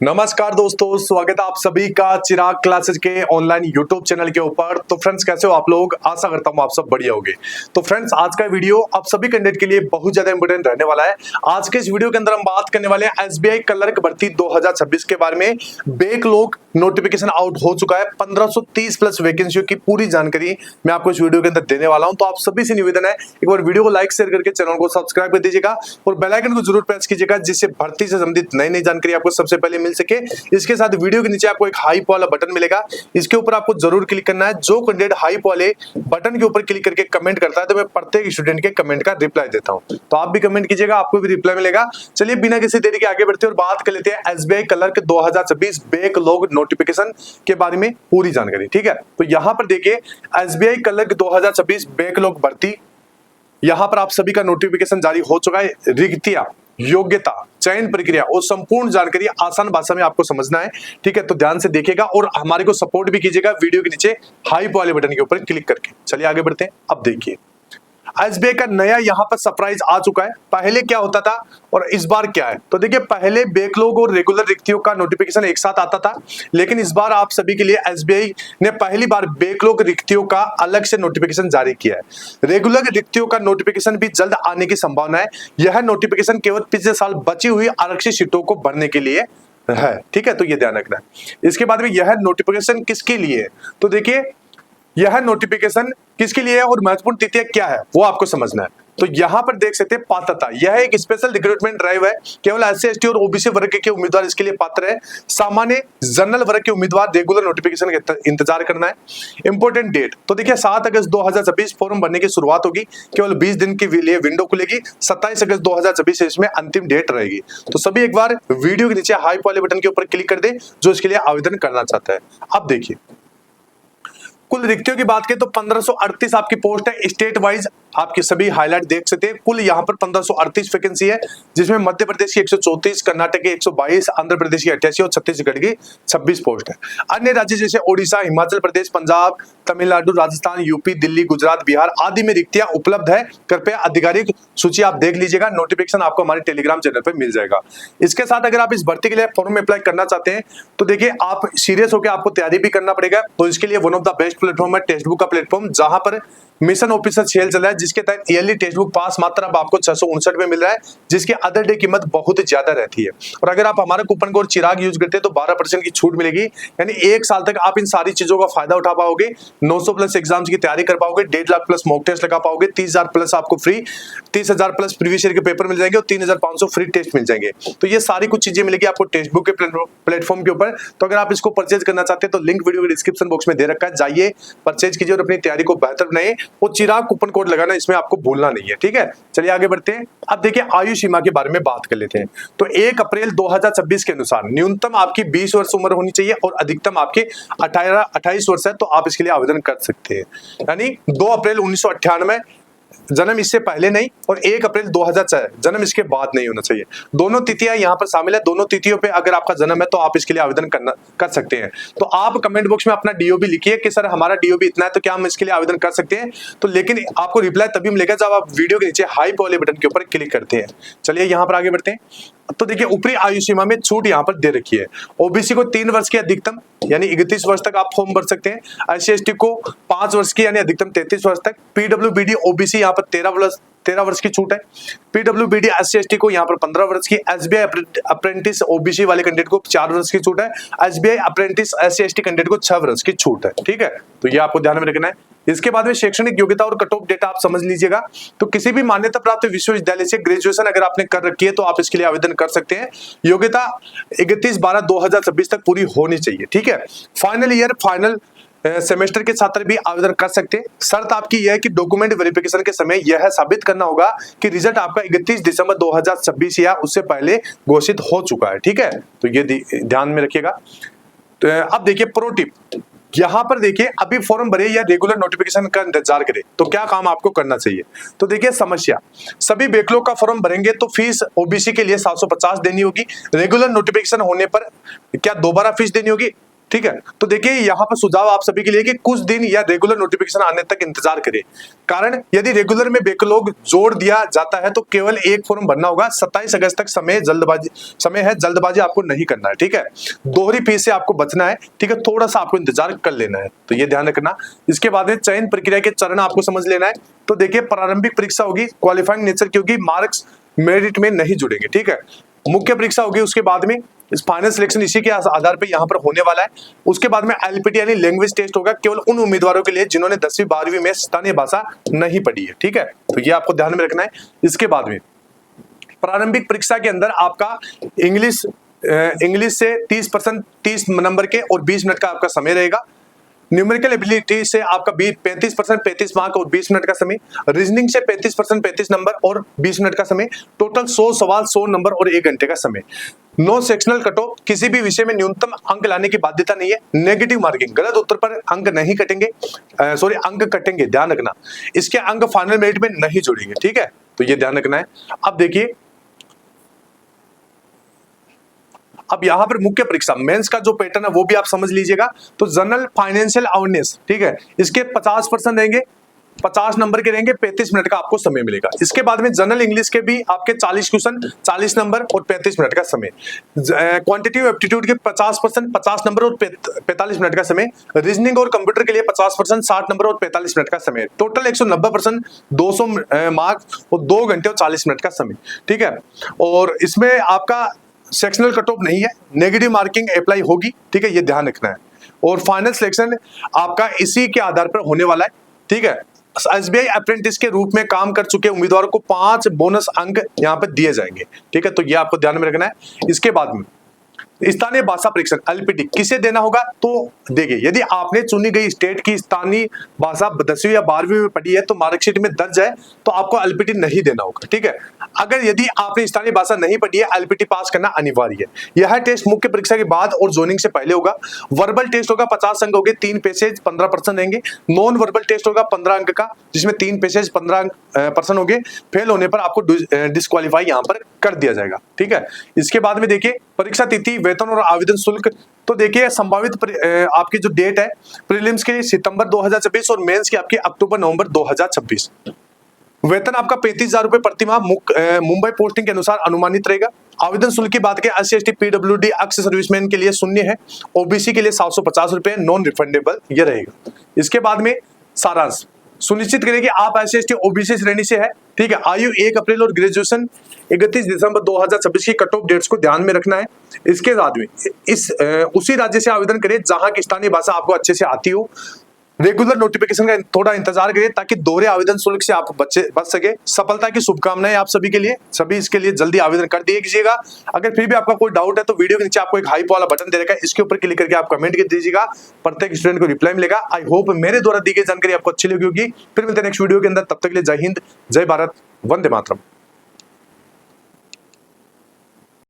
नमस्कार दोस्तों, स्वागत है आप सभी का चिराग क्लासेस के ऑनलाइन यूट्यूब चैनल के ऊपर। तो फ्रेंड्स, कैसे हो आप लोग? आशा करता हूँ आप सब बढ़िया होंगे। तो फ्रेंड्स, आज का वीडियो आप सभी कैंडिडेट के लिए बहुत ज्यादा इंपॉर्टेंट रहने वाला है। आज के इस वीडियो के अंदर हम बात करने वाले हैं एसबीआई क्लर्क भर्ती 2026 के बारे में। बैकलॉग नोटिफिकेशन आउट हो चुका है। 1530 प्लस वैकेंसियों की पूरी जानकारी मैं आपको इस वीडियो के अंदर देने वाला हूं। तो आप सभी से निवेदन है, एक बार वीडियो को लाइक शेयर करके चैनल को सब्सक्राइब कर दीजिएगा और बेल आइकन को जरूर प्रेस कीजिएगा, जिससे भर्ती से संबंधित नई नई जानकारी आपको सबसे पहले मिल सके। इसके साथ वीडियो के नीचे आपको एक हाइप वाला बटन मिलेगा, इसके ऊपर आपको जरूर क्लिक करना है। जो कैंडिडेट हाइप वाले बटन के ऊपर क्लिक करके कमेंट करता है तो मैं प्रत्येक स्टूडेंट के कमेंट का रिप्लाई देता हूं। तो आप भी कमेंट कीजिएगा, आपको भी रिप्लाई मिलेगा। चलिए बिना किसी देरी के आगे बढ़ते हैं और बात कर लेते हैं एसबीआई क्लर्क 2026 बैकलॉग नोटिफिकेशन के बारे में पूरी जानकारी। ठीक है, तो यहां पर देखिए एसबीआई क्लर्क 2026 बैकलॉग भर्ती, यहां पर आप सभी का नोटिफिकेशन जारी हो चुका है। रिक्तियां, योग्यता, चयन प्रक्रिया और संपूर्ण जानकारी आसान भाषा में आपको समझना है। ठीक है, तो ध्यान से देखिएगा और हमारे को सपोर्ट भी कीजिएगा वीडियो के नीचे हाइप वाले बटन के ऊपर क्लिक करके। चलिए आगे बढ़ते हैं। अब देखिए एसबीआई का नया यहाँ पर सरप्राइज आ चुका है। पहले क्या होता था और इस बार क्या है? तो देखिए, पहले बैकलॉग और रेगुलर रिक्तियों का नोटिफिकेशन एक साथ आता था, लेकिन इस बार आप सभी के लिए एसबीआई ने पहली बार बैकलॉग रिक्तियों का अलग से नोटिफिकेशन जारी किया है। रेगुलर रिक्तियों का नोटिफिकेशन भी जल्द आने की संभावना है। यह नोटिफिकेशन केवल पिछले साल बची हुई आरक्षित सीटों को भरने के लिए है। ठीक है, तो ये ध्यान रखना है। इसके बाद में यह नोटिफिकेशन किसके लिए है? तो देखिए, यह नोटिफिकेशन किसके लिए है और महत्वपूर्ण तिथियां क्या है वो आपको समझना है। तो यहां पर देख सकते हैं पात्रता, यह एक स्पेशल रिक्रूटमेंट ड्राइव है। केवल एससी एसटी और ओबीसी वर्ग के उम्मीदवार इसके लिए पात्र है। सामान्य जनरल वर्ग के उम्मीदवार रेगुलर नोटिफिकेशन का इंतजार करना है। इंपॉर्टेंट डेट, तो देखिए 7 अगस्त 2026 फॉर्म भरने की शुरुआत होगी। केवल 20 दिन के लिए विंडो खुलेगी। 27 अगस्त 2026 इसमें अंतिम डेट रहेगी। तो सभी एक बार वीडियो के नीचे हाइप वाले बटन के ऊपर क्लिक कर दे जो इसके लिए आवेदन करना चाहता है। अब देखिए कुल रिक्तियों की बात करें तो 1538 आपकी पोस्ट है। स्टेट वाइज आपकी सभी हाईलाइट देख सकते हैं। कुल यहाँ पर 1538 वैकेंसी है, जिसमें मध्य प्रदेश की 134, कर्नाटक की 122, आंध्र प्रदेश की 88 और छत्तीसगढ़ की 26 पोस्ट है। अन्य राज्य जैसे ओडिशा, हिमाचल प्रदेश, पंजाब, तमिलनाडु, राजस्थान, यूपी, दिल्ली, गुजरात, बिहार आदि में रिक्तियां उपलब्ध है। कृपया आधिकारिक सूची आप देख लीजिएगा। नोटिफिकेशन आपको हमारे टेलीग्राम चैनल पर मिल जाएगा। इसके साथ अगर आप इस भर्ती के लिए फॉर्म में अप्लाई करना चाहते हैं तो देखिए, आप सीरियस होकर आपको तैयारी भी करना पड़ेगा। तो इसके लिए one of the best platform है टेक्स्ट बुक का प्लेटफॉर्म, जहां पर मिशन ऑफिसर सेल चल रहा है, जिसके तहत ईयरली टेक्स्ट बुक पास मात्र अब आपको 659 में मिल रहा है, जिसकी अदर डे कीमत बहुत ज्यादा रहती है। और अगर आप हमारा कूपन कोड चिराग यूज करते हैं तो 12% की छूट मिलेगी। यानी 1 साल तक आप इन सारी चीजों का फायदा उठा पाओगे। 900 प्लस एग्जाम्स की तैयारी कर पाओगे, 1.5 लाख प्लस मॉक टेस्ट लगा पाओगे, 30,000 प्लस आपको फ्री, 30,000 प्लस प्रीवियस ईयर के पेपर मिल जाएंगे और 3,500 फ्री टेस्ट मिल जाएंगे। तो ये सारी कुछ चीजें मिलेगी आपको टेक्स्ट बुक के प्लेटफॉर्म के ऊपर। तो अगर आप इसको परचेज करना चाहते हैं तो लिंक वीडियो के डिस्क्रिप्शन बॉक्स में दे रखा है, जाइए परचेज कीजिए और अपनी तैयारी को बेहतर बनाइए। और चिराग कूपन कोड लगाना इसमें आपको भूलना नहीं है। ठीक है, चलिए आगे बढ़ते हैं। अब देखिए आयु सीमा के बारे में बात कर लेते हैं। तो 1 अप्रैल 2026 के अनुसार न्यूनतम आपकी 20 वर्ष उम्र होनी चाहिए और अधिकतम आपके 28 वर्ष है, तो आप इसके लिए आवेदन कर सकते हैं। यानी 2 अप्रैल 1998 जन्म, इससे पहले नहीं, और 1 अप्रैल 2004 जन्म, इसके बाद नहीं होना चाहिए। दोनों तिथियां यहाँ पर शामिल है। दोनों तिथियों पे अगर आपका जन्म है तो आप इसके लिए आवेदन कर सकते हैं। तो आप कमेंट बॉक्स में अपना डीओबी लिखिए कि सर हमारा डीओबी इतना है तो क्या हम इसके लिए आवेदन कर सकते हैं। तो लेकिन आपको रिप्लाई तभी मिलेगा जब आप वीडियो के नीचे हाइप वाले बटन के ऊपर क्लिक करते हैं। चलिए यहाँ पर आगे बढ़ते हैं। तो देखिए ऊपरी आयु सीमा में छूट यहाँ पर दे रखी है। ओबीसी को 3 वर्ष की अधिकतम यानी 31 वर्ष तक आप फॉर्म भर सकते हैं। एससी एसटी को 5 वर्ष की यानी अधिकतम 33 वर्ष तक। पीडब्ल्यूबीडी ओबीसी यहाँ पर 13 वर्ष की छूट है। पीडब्ल्यूबीडी एससी एसटी को यहाँ पर 15 वर्ष की। एसबीआई अप्रेंटिस ओबीसी वाले कैंडिडेट को 4 वर्ष की छूट है। SBI apprentice SC ST candidate को 6 वर्ष की छूट है। ठीक है, तो ये आपको ध्यान में रखना है। इसके बाद में शैक्षणिक योग्यता और कट ऑफ डेटा आप समझ लीजिएगा। तो किसी भी मान्यता प्राप्त विश्वविद्यालय से ग्रेजुएशन अगर आपने कर रखी है तो आप इसके लिए आवेदन कर सकते हैं। योग्यता 31/12/2026 तक पूरी होनी चाहिए। ठीक है, फाइनल ईयर फाइनल सेमेस्टर के छात्र भी आवेदन कर सकते हैं। शर्त आपकी यह है कि डॉक्यूमेंट वेरिफिकेशन के समय यह साबित करना होगा कि रिजल्ट आपका 31 दिसंबर 2026 या उससे पहले घोषित हो चुका है। ठीक है, तो ये ध्यान में रखिएगा। तो अब देखिए प्रो टिप, यहां पर देखिए अभी फॉर्म भरे या रेगुलर नोटिफिकेशन का इंतजार करें तो क्या काम आपको करना चाहिए। तो देखिए समस्या, सभी बैकलॉग का फॉर्म भरेंगे तो फीस ओबीसी के लिए 750 देनी होगी। रेगुलर नोटिफिकेशन होने पर क्या दोबारा फीस देनी होगी? ठीक है। तो देखिए यहाँ पर सुझाव आप सभी के लिए कि कुछ दिन या रेगुलर नोटिफिकेशन आने तक इंतजार करें। कारण यदि रेगुलर में बैकलॉग जोड़ दिया जाता है तो केवल एक फॉर्म भरना होगा। 27 अगस्त तक समय है, जल्दबाजी आपको नहीं करना है, ठीक है। दोहरी फीस से आपको बचना है, ठीक है। थोड़ा सा आपको इंतजार कर लेना है, तो ये ध्यान रखना। इसके बाद में चयन प्रक्रिया के चरण आपको समझ लेना है। तो देखिए प्रारंभिक परीक्षा होगी, क्वालिफाइंग नेचर की होगी, मार्क्स मेरिट में नहीं जुड़ेंगे, ठीक है। मुख्य परीक्षा होगी, उसके बाद में इस फाइनल सिलेक्शन इसी के आधार पे यहाँ पर होने वाला है। उसके बाद में एलपीटी यानी लैंग्वेज टेस्ट होगा, केवल उन उम्मीदवारों के लिए जिन्होंने 10वीं 12वीं में स्थानीय भाषा नहीं पढ़ी है, ठीक है। तो ये आपको ध्यान में रखना है। इसके बाद में प्रारंभिक परीक्षा के अंदर आपका इंग्लिश से 30% 30 नंबर के और 20 मिनट का आपका समय रहेगा। न्यूमेरिकल एबिलिटी से आपका 35% 35 मार्क और 20 मिनट का समय। रीजनिंग से 35% 35 नंबर और 20 मिनट का समय। टोटल 100 सवाल 100 नंबर और 1 घंटे का समय। नो सेक्शनल कट ऑफ, किसी भी विषय में न्यूनतम अंक लाने की बाध्यता नहीं है। नेगेटिव मार्किंग, गलत उत्तर पर अंक नहीं कटेंगे, अंक कटेंगे, ध्यान रखना। इसके अंक फाइनल मेरिट में नहीं जोड़ेंगे, ठीक है। तो ये ध्यान रखना है। अब देखिए, अब यहां पर मुख्य परीक्षा मेंस का जो पैटर्न है वो भी आप समझ लीजिएगा। तो जनरल फाइनेंशियल अवेयरनेस, ठीक है, इसके 50% रहेंगे, 50 नंबर के रहेंगे, 35 मिनट का आपको समय मिलेगा। इसके बाद में जनरल इंग्लिश के भी आपके 40 क्वेश्चन, 40 नंबर और 35 मिनट का समय। क्वांटिटेटिव एप्टीट्यूड के 50% 50 नंबर और 45 मिनट का समय। रीजनिंग और कंप्यूटर के लिए 50% 60 नंबर और 45 मिनट का समय। टोटल 190% 200 मार्क्स और 2 घंटे और 40 मिनट का समय, ठीक है। और इसमें आपका सेक्शनल कट ऑफ नहीं है, नेगेटिव मार्किंग अप्लाई होगी, ठीक है, ये ध्यान रखना है। और फाइनल सिलेक्शन आपका इसी के आधार पर होने वाला है, ठीक है। एसबीआई अप्रेंटिस के रूप में काम कर चुके उम्मीदवारों को 5 बोनस अंक यहाँ पर दिए जाएंगे, ठीक है। तो ये आपको ध्यान में रखना है। इसके बाद में स्थानीय भाषा परीक्षण एलपीटी किसे देना होगा? तो देखिए, यदि आपने चुनी गई स्टेट की स्थानीय भाषा 10वीं या 12वीं में पढ़ी है तो मार्कशीट में दर्ज है, तो आपको एलपीटी नहीं देना होगा, ठीक है। अगर यदि आपने स्थानीय भाषा नहीं पढ़ी है, एलपीटी पास करना अनिवार्य है। यह टेस्ट मुख्य परीक्षा के बाद और जोनिंग से पहले होगा। वर्बल टेस्ट होगा, 50 अंक होंगे, 3 पैसेज 15% रहेंगे। नॉन वर्बल टेस्ट होगा 15 अंक का, जिसमें 3 पैसेज 15% होंगे। फेल होने पर आपको डिस्क्वालीफाई यहाँ पर कर दिया जाएगा, ठीक है। इसके बाद में देखिए परीक्षा तिथि, वेतन और आवेदन शुल्क। तो देखिए संभावित आपकी जो डेट है प्रीलिम्स के लिए सितंबर 2026 और मेंस की आपकी अक्टूबर नवंबर 2026। वेतन आपका 35,000 रुपए प्रति माह मुंबई पोस्टिंग के अनुसार अनुमानित रहेगा। आवेदन शुल्क की बात करें, SC/ST PWD अक्ष सर्विसमैन के लिए शून्य है, ओबीसी के लिए 750 रुपए नॉन रिफंडेबल ये रहेगा। इसके बाद में सारांश, सुनिश्चित करें कि आप SC/ST OBC श्रेणी से है, ठीक है। आयु 1 अप्रैल और ग्रेजुएशन 31 दिसंबर 2026 की कट ऑफ डेट्स को ध्यान में रखना है। इसके बाद में उसी राज्य से आवेदन करें जहां की स्थानीय भाषा आपको अच्छे से आती हो। रेगुलर नोटिफिकेशन का थोड़ा इंतजार करिए ताकि दोहरे आवेदन शुल्क से आप बच सके। सफलता की शुभकामनाएं आप सभी के लिए। सभी इसके लिए जल्दी आवेदन कर दिए कीजिएगा। अगर फिर भी आपका कोई डाउट है तो वीडियो के नीचे आपको एक हाइप वाला बटन दे रखा है, इसके ऊपर क्लिक करके आप कमेंट कर दीजिएगा। प्रत्येक स्टूडेंट को रिप्लाई मिलेगा। आई होप मेरे द्वारा दी गई जानकारी आपको अच्छी लगी होगी। फिर मिलते हैं नेक्स्ट वीडियो के अंदर, तब तक के लिए जय हिंद, जय भारत, वंदे मातरम।